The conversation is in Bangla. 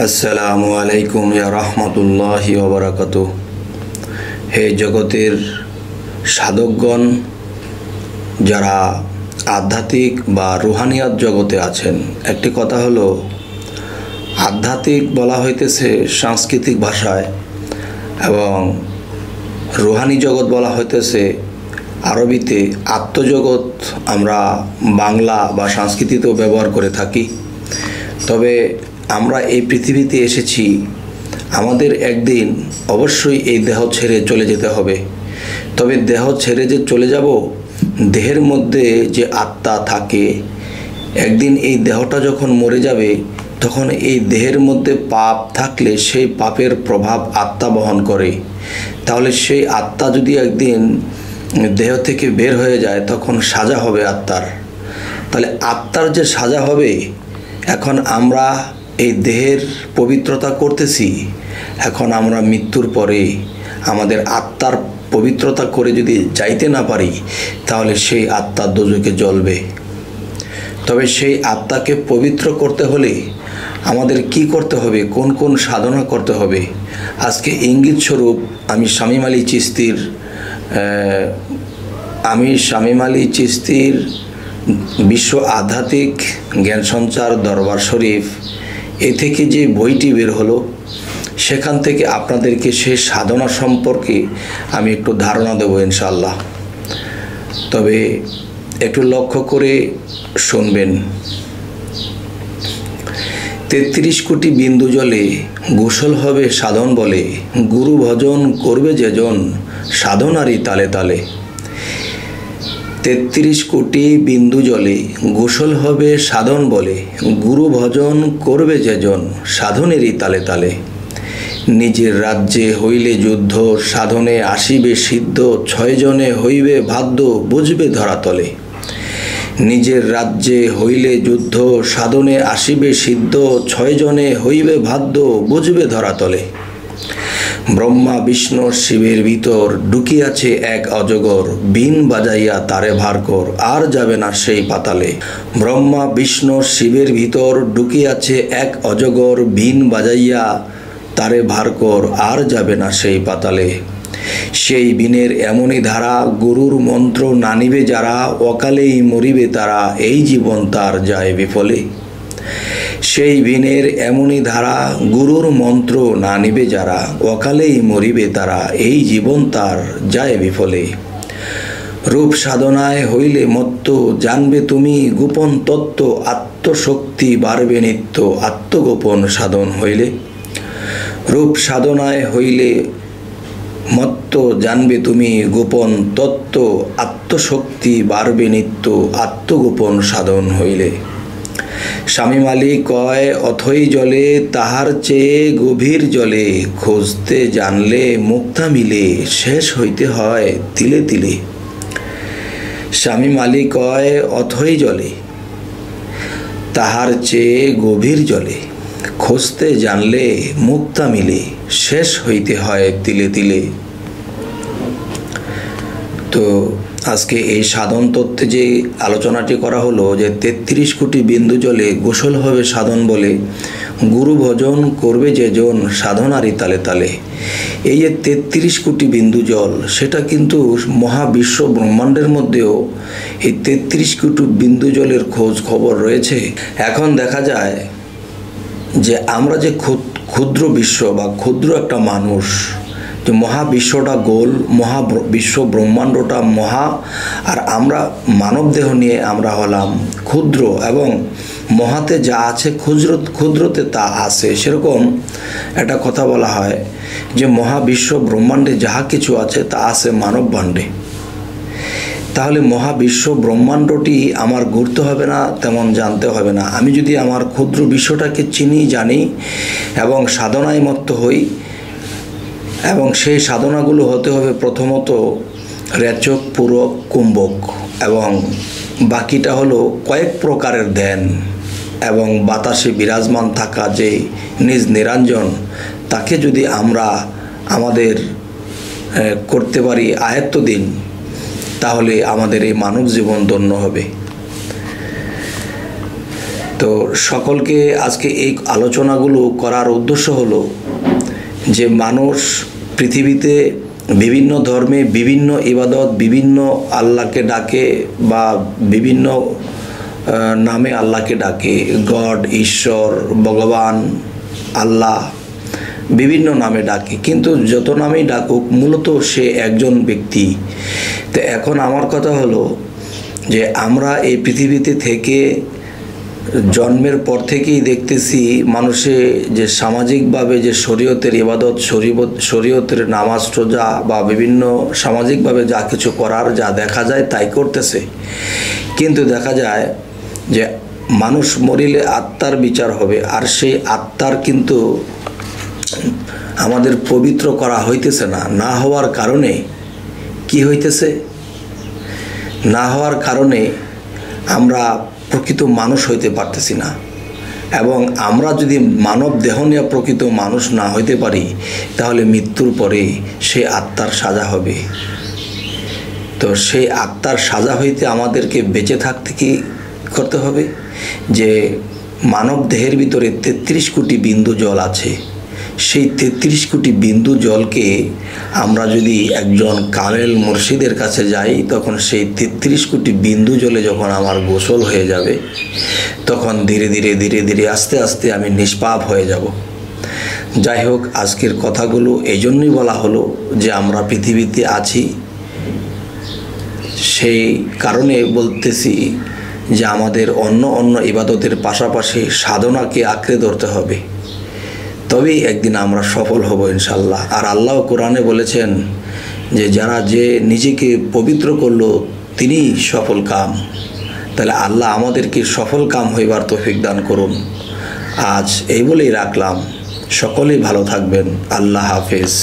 আসসালামু আলাইকুম ইয়া রাহমাতুল্লাহি ওয়া বারাকাতুহু। হে জগতের সাধকগণ, যারা আধ্যাত্মিক বা রুহানিয়াত জগতে আছেন, একটি কথা হলো আধ্যাত্মিক বলা হইতেছে সাংস্কৃতিক ভাষায় এবং রুহানি জগৎ বলা হইতেছে আরবিতে। আত্মজগৎ আমরা বাংলা বা সংস্কৃতিতেও ব্যবহার করে থাকি। তবে আমরা এই পৃথিবীতে এসেছি, আমাদের একদিন অবশ্যই এই দেহ ছেড়ে চলে যেতে হবে। তবে দেহ ছেড়ে যে চলে যাব, দেহের মধ্যে যে আত্মা থাকে, একদিন এই দেহটা যখন মরে যাবে তখন এই দেহের মধ্যে পাপ থাকলে সেই পাপের প্রভাব আত্মা বহন করে। তাহলে সেই আত্মা যদি একদিন দেহ থেকে বের হয়ে যায় তখন সাজা হবে আত্মার। তাহলে আত্মার যে সাজা হবে, এখন আমরা এই দেহের পবিত্রতা করতেছি, এখন আমরা মৃত্যুর পরে আমাদের আত্মার পবিত্রতা করে যদি যাইতে না পারি তাহলে সেই আত্মা দোজখে জ্বলবে। তবে সেই আত্মাকে পবিত্র করতে হলে আমাদের কি করতে হবে, কোন কোন সাধনা করতে হবে, আজকে ইঙ্গিত স্বরূপ আমি শামীম আলী চিশতির বিশ্ব আধ্যাত্মিক জ্ঞান সঞ্চার দরবার শরীফ এ থেকে যে বইটি বের হলো, সেখান থেকে আপনাদেরকে সেই সাধনা সম্পর্কে আমি একটু ধারণা দেবো ইনশাআল্লাহ। তবে একটু লক্ষ্য করে শুনবেন। ৩৩ কোটি বিন্দু জলে গোসল হবে সাধন বলে, গুরু ভজন করবে যেজন সাধনারই তালে তালে। ৩৩ কোটি বিন্দু জলে গোসল হবে সাধন বলে, গুরু ভজন করবে যেজন সাধনেরই তালে তালে। নিজের রাজ্যে হইলে যুদ্ধ, সাধনে আসিবে সিদ্ধ, ৬ জনে হইবে বাধ্য, বুঝবে ধরাতলে। নিজের রাজ্যে হইলে যুদ্ধ, সাধনে আসিবে সিদ্ধ, ৬ জনে হইবে বাধ্য, বুঝবে ধরাতলে। ব্রহ্মা বিষ্ণু শিবের ভিতর ঢুকিয়াছে এক অজগর, বীণ বাজাইয়া তারে ভার কর, আর যাবে না সেই পাতালে। ব্রহ্মা বিষ্ণু শিবের ভিতর ঢুকিয়াছে এক অজগর, বীণ বাজাইয়া তারে ভার কর, আর যাবে না সেই পাতালে। সেই বীণের এমনই ধারা, গুরুর মন্ত্র না নিবে যারা, অকালেই মরিবে তারা, এই জীবন তার যায় বিফলে। সেই বীণের এমনই ধারা, গুরুর মন্ত্র না নিবে যারা, অকালেই মরিবে তারা, এই জীবন তার যায় বিফলে। রূপ সাধনায় হইলে মত্ত, জানবে তুমি গোপন তত্ত্ব, আত্মশক্তি বাড়বে নিত্য, আত্মগোপন সাধন হইলে। রূপ সাধনায় হইলে মত্ত, জানবে তুমি গোপন তত্ত্ব, আত্মশক্তি বাড়বে নিত্য, আত্মগোপন সাধন হইলে। শামীম আলী কয়, অথই জলে তাহার চেয়ে গভীর জলে, খুঁজতে জানলে মুক্তা মিলে, শেষ হইতে হয় তিলে তিলে। শামীম আলী কয়, অথই জলে তাহার চেয়ে গভীর জলে, খুঁজতে জানলে মুক্তা মিলে, শেষ হইতে হয় তিলে তিলে। তো আজকে এই সাধন তত্ত্বে যে আলোচনাটি করা হলো, যে ৩৩ কোটি বিন্দু জলে গোসল হবে সাধন বলে, গুরু ভজন করবে যেজন সাধনারই তালে তালে। এই যে ৩৩ কোটি বিন্দু জল, সেটা কিন্তু মহাবিশ্ব ব্রহ্মাণ্ডের মধ্যেও এই ৩৩ কোটি বিন্দু জলের খোঁজ খবর রয়েছে। এখন দেখা যায় যে আমরা যে ক্ষুদ্র বিশ্ব বা ক্ষুদ্র একটা মানুষ, যে মহাবিশ্বটা গোল, মহাবিশ্ব ব্রহ্মাণ্ডটা মহা, আর আমরা মানব দেহ নিয়ে আমরা হলাম ক্ষুদ্র, এবং মহাতে যা আছে ক্ষুদ্রতে তা আছে। সেরকম একটা কথা বলা হয় যে মহাবিশ্ব ব্রহ্মাণ্ডে যাহা কিছু আছে তা আছে মানব ভাণ্ডে। তাহলে মহাবিশ্ব ব্রহ্মাণ্ডটি আমার ঘুরতে হবে না, তেমন জানতে হবে না। আমি যদি আমার ক্ষুদ্র বিশ্বটাকে চিনি, জানি এবং সাধনায় মত্ত হই, এবং সেই সাধনাগুলো হতে হবে প্রথমত রেচক, পূরক, কুম্ভক, এবং বাকিটা হলো কয়েক প্রকারের ধ্যান, এবং বাতাসে বিরাজমান থাকা যে নিজ নিরঞ্জন, তাকে যদি আমরা আমাদের করতে পারি আয়ত্ত দিন, তাহলে আমাদের এই মানব জীবন ধন্য হবে। তো সকলকে আজকে এই আলোচনাগুলো করার উদ্দেশ্য হলো যে মানুষ পৃথিবীতে বিভিন্ন ধর্মে বিভিন্ন ইবাদত, বিভিন্ন আল্লাহকে ডাকে বা বিভিন্ন নামে আল্লাহকে ডাকে, গড, ঈশ্বর, ভগবান, আল্লাহ, বিভিন্ন নামে ডাকে। কিন্তু যত নামেই ডাকুক মূলত সে একজন ব্যক্তি। তো এখন আমার কথা হলো যে আমরা এই পৃথিবীতে থেকে জন্মের পর থেকেই দেখতেছি মানুষে যে সামাজিকভাবে যে শরীয়তের ইবাদত, শরীয়তের নামাজ, রোজা বা বিভিন্ন সামাজিকভাবে যা কিছু করার যা দেখা যায় তাই করতেছে। কিন্তু দেখা যায় যে মানুষ মরিলে আত্মার বিচার হবে, আর সেই আত্মার কিন্তু আমাদের পবিত্র করা হইতেছে না। না হওয়ার কারণে কি হইতেছে? না হওয়ার কারণে আমরা প্রকৃত মানুষ হইতে পারতেছি না। এবং আমরা যদি মানব দেহ নিয়ে প্রকৃত মানুষ না হইতে পারি তাহলে মৃত্যুর পরে সে আত্মার সাজা হবে। তো সেই আত্মার সাজা হইতে আমাদেরকে বেঁচে থাকতে কি করতে হবে? যে মানব দেহের ভিতরে 33 কোটি বিন্দু জল আছে। সেই 33 কোটি বিন্দু জলকে আমরা যদি একজন কামেল মুর্শিদের কাছে যাই, তখন সেই 33 কোটি বিন্দু জলে যখন আমার গোসল হয়ে যাবে, তখন ধীরে ধীরে ধীরে ধীরে আস্তে আস্তে আমি নিষ্পাপ হয়ে যাব। যাই হোক, আজকের কথাগুলো এই জন্যই বলা হলো যে আমরা পৃথিবীতে আছি, সেই কারণে বলতেছি যে আমাদের অন্য অন্য ইবাদতের পাশাপাশি সাধনাকে আঁকড়ে ধরতে হবে, তবেই একদিন আমরা সফল হব ইনশাল্লাহ। আর আল্লাহ কোরআনে বলেছেন যে যারা যে নিজেকে পবিত্র করলো তিনি সফল কাম। তাহলে আল্লাহ আমাদেরকে সফল কাম হইবার তৌফিক দান করুন। আজ এই বলেই রাখলাম। সকলেই ভালো থাকবেন। আল্লাহ হাফেজ।